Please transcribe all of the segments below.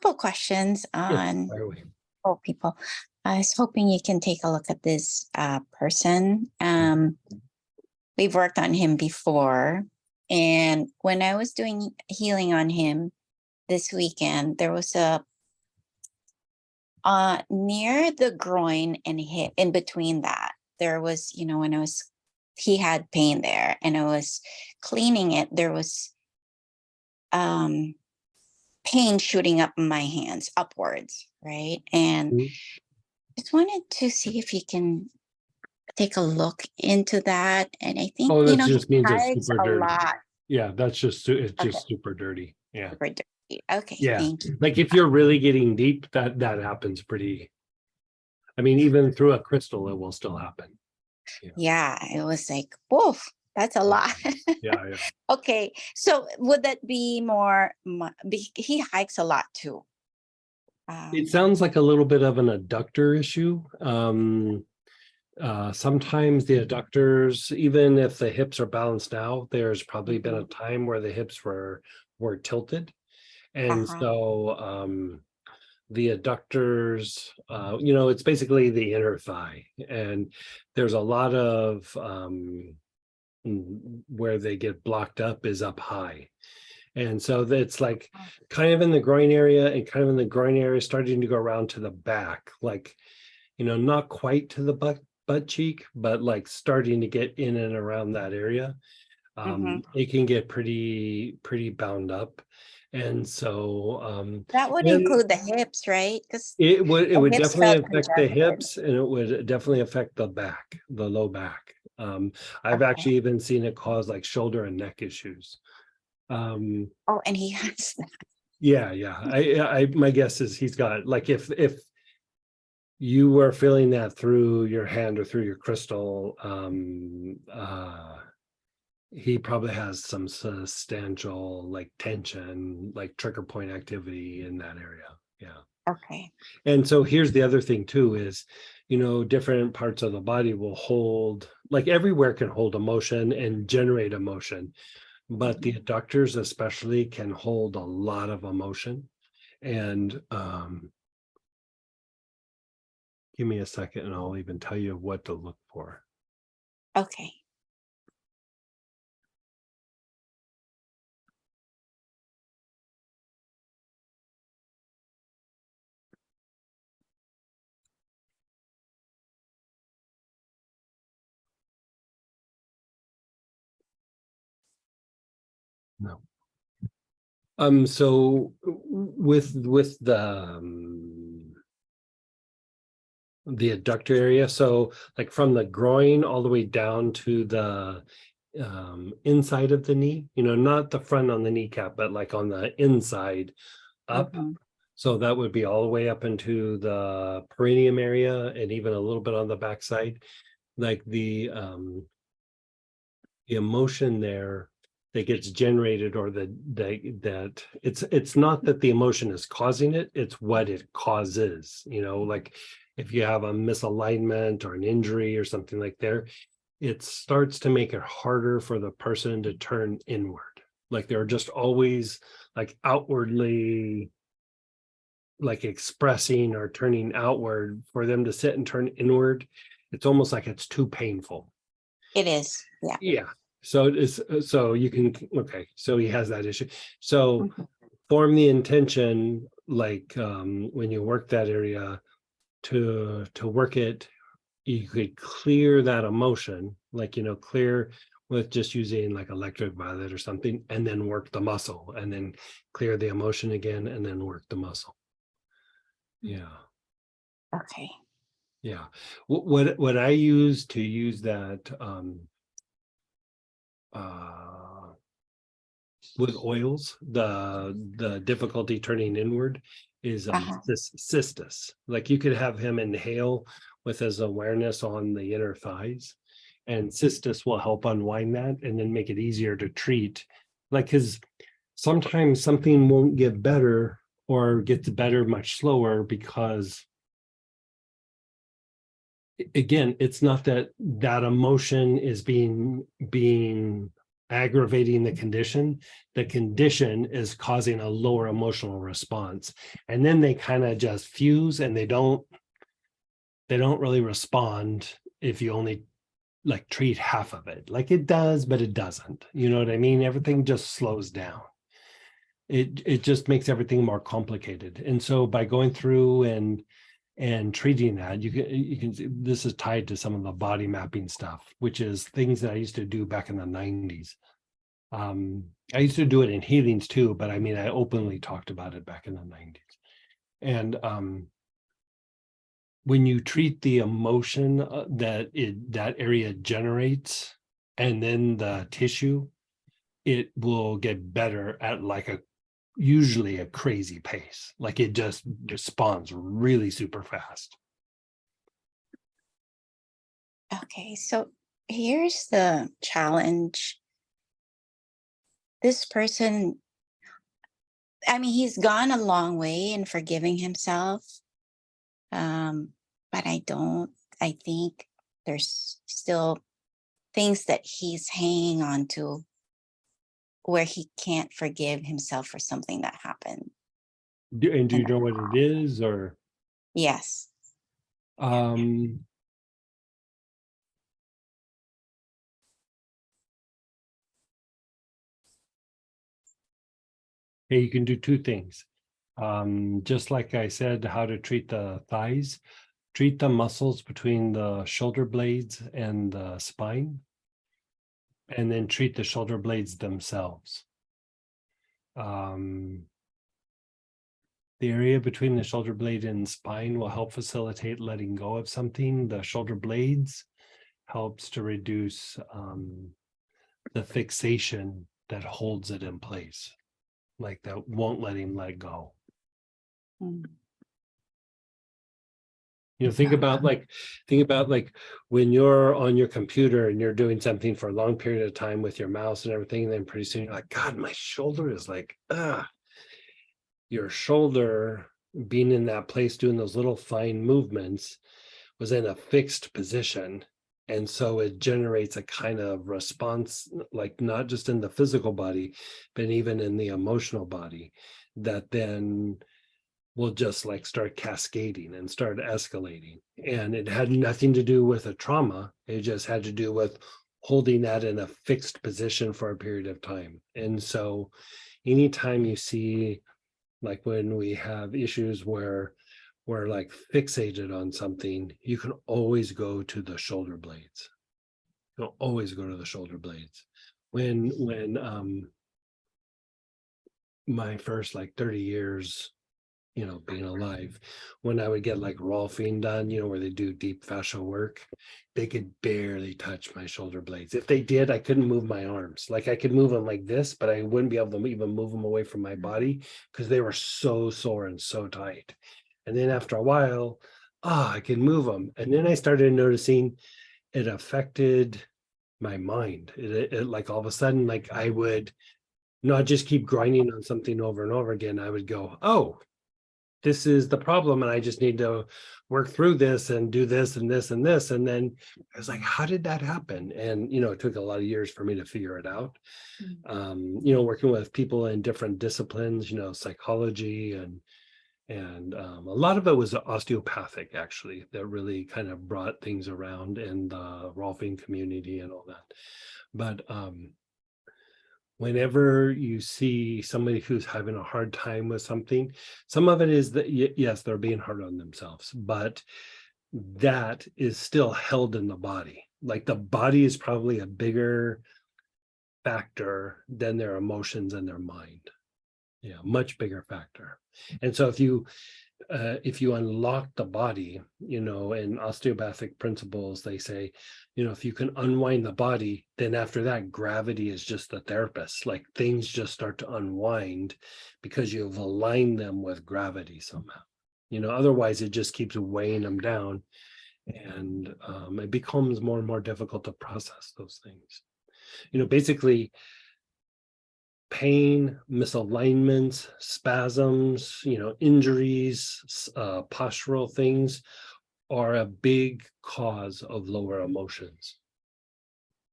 couple questions Yes, on fire away. people. I was hoping you can take a look at this person. We've worked on him before, and when I was doing healing on him this weekend, there was a near the groin and hip, in between that, there was, when he had pain there, and I was cleaning it, there was um pain shooting up in my hands upwards, right? And Mhm. just wanted to see if you can take a look into that. And I think, Oh, that he just means it's hides super a dirty. lot. Yeah, that's just it's Okay, just super dirty. Yeah. super dirty. Okay, Yeah. thank you. Like if you're really getting deep, that happens pretty. I mean, even through a crystal, it will still happen. Yeah. Yeah, it was like, woof, that's a lot. Yeah, yeah. Okay, so would that be more, he hikes a lot too. It Um, sounds like a little bit of an adductor issue. Sometimes the adductors, even if the hips are balanced out, there's probably been a time where the hips were tilted. And uh-huh. so the adductors, it's basically the inner thigh. And there's a lot of where they get blocked up is up high. And so that's like kind of in the groin area and kind of in the groin area, starting to go around to the back, like, not quite to the butt cheek, but like starting to get in and around that area. Mhm. It can get pretty bound up. And so That would and include the hips, right? Because it the would hips definitely felt affect the congested. hips, and it would definitely affect the back, the low back. I've Okay. actually even seen it cause like shoulder and neck issues. Oh, and he has that. Yeah. I my guess is he's got like if you were feeling that through your hand or through your crystal, he probably has some substantial like tension, like trigger point activity in that area. Yeah. Okay. And so here's the other thing too is, different parts of the body will hold, like everywhere can hold emotion and generate emotion, but the adductors especially can hold a lot of emotion. And give me a second and I'll even tell you what to look for. Okay. No. So with the adductor area, so like from the groin all the way down to the inside of the knee, not the front on the kneecap, but like on the inside up. Mhm. So that would be all the way up into the perineum area and even a little bit on the backside. Like the emotion there that gets generated, or that it's not that the emotion is causing it, it's what it causes, like if you have a misalignment or an injury or something like there, it starts to make it harder for the person to turn inward. Like they're just always like outwardly like expressing or turning outward. For them to sit and turn inward, it's almost like it's too painful. It is. Yeah. Yeah. So it's so you can, okay, so he has that issue. So Mhm. form the intention, like when you work that area, to work it, you could clear that emotion, like clear with just using like electric violet or something, and then work the muscle, and then clear the emotion again, and then work the muscle. Yeah. Okay. Yeah. What I use to use that uh with oils, the difficulty turning inward is Uh-huh. cistus. Like you could have him inhale with his awareness on the inner thighs, and cistus will help unwind that and then make it easier to treat. Like his sometimes something won't get better or gets better much slower because again, it's not that that emotion is being aggravating the condition is causing a lower emotional response, and then they kind of just fuse and they don't really respond if you only like treat half of it. Like it does, but it doesn't, you know what I mean? Everything just slows down. It just makes everything more complicated. And so by going through and treating that, you can see this is tied to some of the body mapping stuff, which is things that I used to do back in the 90s. I used to do it in healings too, but I mean, I openly talked about it back in the 90s. And when you treat the emotion that area generates, and then the tissue, it will get better at like usually a crazy pace. Like it just responds really super fast. Okay, so here's the challenge. This person, I mean, he's gone a long way in forgiving himself. But I think there's still things that he's hanging on to where he can't forgive himself for something that happened. Do you And know what it is, or? yes. Hey, you can do two things. Just like I said, how to treat the thighs, treat the muscles between the shoulder blades and the spine, and then treat the shoulder blades themselves. The area between the shoulder blade and spine will help facilitate letting go of something. The shoulder blades helps to reduce the fixation that holds it in place, like that won't let him let go. Mm. You know, think about like when you're on your computer and you're doing something for a long period of time with your mouse and everything, and then pretty soon you're like, God, my shoulder is like, your shoulder being in that place doing those little fine movements was in a fixed position. And so it generates a kind of response, like not just in the physical body, but even in the emotional body, that then will just like start cascading and start escalating. And it had nothing to do with a trauma. It just had to do with holding that in a fixed position for a period of time. And so anytime you see, like when we have issues where we're like fixated on something, you can always go to the shoulder blades. You'll always go to the shoulder blades. When my first like 30 years, you know, being alive, when I would get like Rolfing done, you know, where they do deep fascial work, they could barely touch my shoulder blades. If they did, I couldn't move my arms. Like I could move them like this, but I wouldn't be able to even move them away from my body because they were so sore and so tight. And then after a while, I could move them. And then I started noticing it affected my mind. It like all of a sudden, like I would not just keep grinding on something over and over again. I would go, oh, this is the problem, and I just need to work through this and do this and this and this. And then I was like, how did that happen? And, you know, it took a lot of years for me to figure it out. You know, working with people in different disciplines, you know, psychology and a lot of it was osteopathic, actually, that really kind of brought things around in the Rolfing community and all that. But whenever you see somebody who's having a hard time with something, some of it is that, yes, they're being hard on themselves, but that is still held in the body. Like the body is probably a bigger factor than their emotions and their mind. Yeah, much bigger factor. And so if you unlock the body, you know, in osteopathic principles, they say, you know, if you can unwind the body, then after that, gravity is just the therapist. Like things just start to unwind because you've aligned them with gravity somehow. You know, otherwise it just keeps weighing them down, and it becomes more and more difficult to process those things. You know, basically, pain, misalignments, spasms, you know, injuries, postural things are a big cause of lower emotions.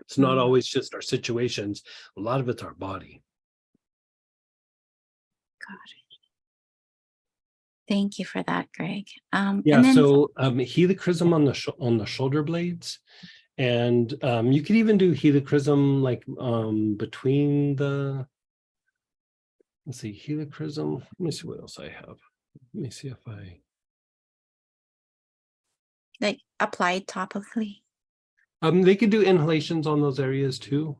It's not Mhm. always just our situations. A lot of it's our body. Got it. Thank you for that, Greg. Yeah, And then so helichrysum on the shoulder blades. And you could even do helichrysum like between the, let's see, helichrysum. Let me see what else I have. Let me see if I like applied topically. they could do inhalations on those areas too.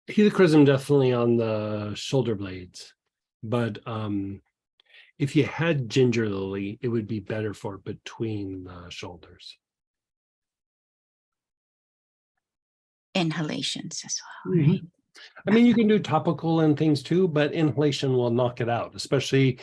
Helichrysum definitely on the shoulder blades, but if you had ginger lily, it would be better for between the shoulders. Inhalations as well, Mhm. right? I mean, you can do topical and things too, but inhalation will knock it out, especially,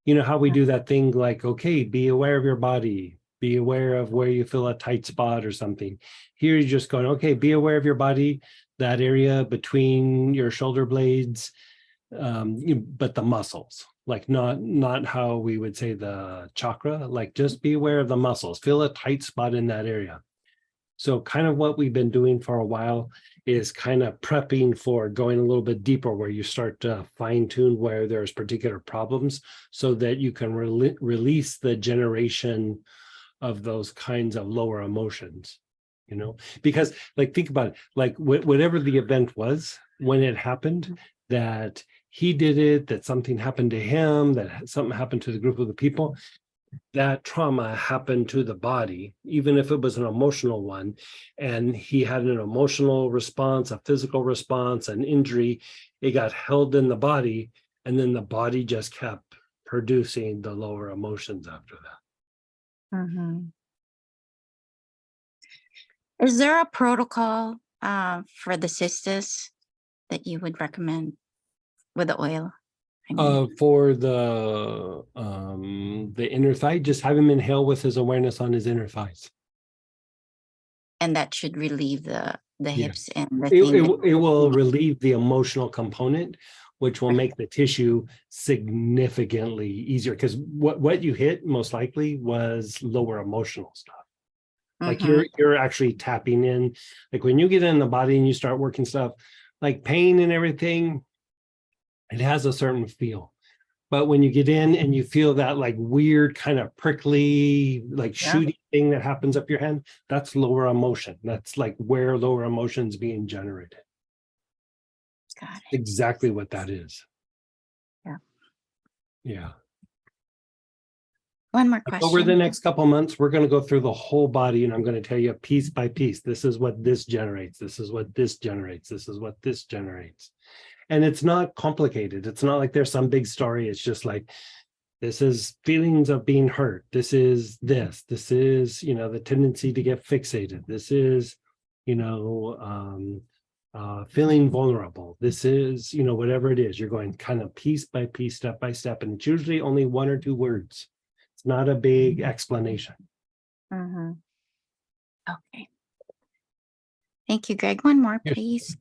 you know, how we do that thing like, okay, be aware of your body, be aware of where you feel a tight spot or something. Here you're just going, okay, be aware of your body, that area between your shoulder blades, but the muscles, like not how we would say the chakra, like just be aware of the muscles, feel a tight spot in that area. So kind of what we've been doing for a while is kind of prepping for going a little bit deeper where you start to fine tune where there's particular problems so that you can release the generation of those kinds of lower emotions, you know, because like, think about it, like whatever the event was when it happened, that he did it, that something happened to him, that something happened to the group of the people, that trauma happened to the body, even if it was an emotional one, and he had an emotional response, a physical response, an injury, it got held in the body, and then the body just kept producing the lower emotions after that. Mhm. Is there a protocol for the cystis that you would recommend with the oil? I mean, For the inner thigh, just have him inhale with his awareness on his inner thighs. and that should relieve the Yeah. hips and the It, thing. it, it will relieve the emotional component, which will make the tissue significantly easier, because what you hit most likely was lower emotional stuff. Like you're actually tapping in, like when you get in the body and you start working stuff like pain and everything, it has a certain feel. But when you get in and you feel that like weird kind of prickly, like shooting thing that happens up your hand, that's lower emotion. That's like where lower emotion's being generated. Got it. Exactly what that is. Yeah. Yeah. One more Over the question. next couple months, we're going to go through the whole body and I'm going to tell you piece by piece. This is what this generates. This is what this generates. This is what this generates. And it's not complicated. It's not like there's some big story. It's just like, this is feelings of being hurt. This is this. This is, you know, the tendency to get fixated. This is, you know, feeling vulnerable. This is, you know, whatever it is, you're going kind of piece by piece, step by step. And it's usually only 1 or 2 words. It's not a big explanation. Okay. Thank you, Greg. One more, Yes. please.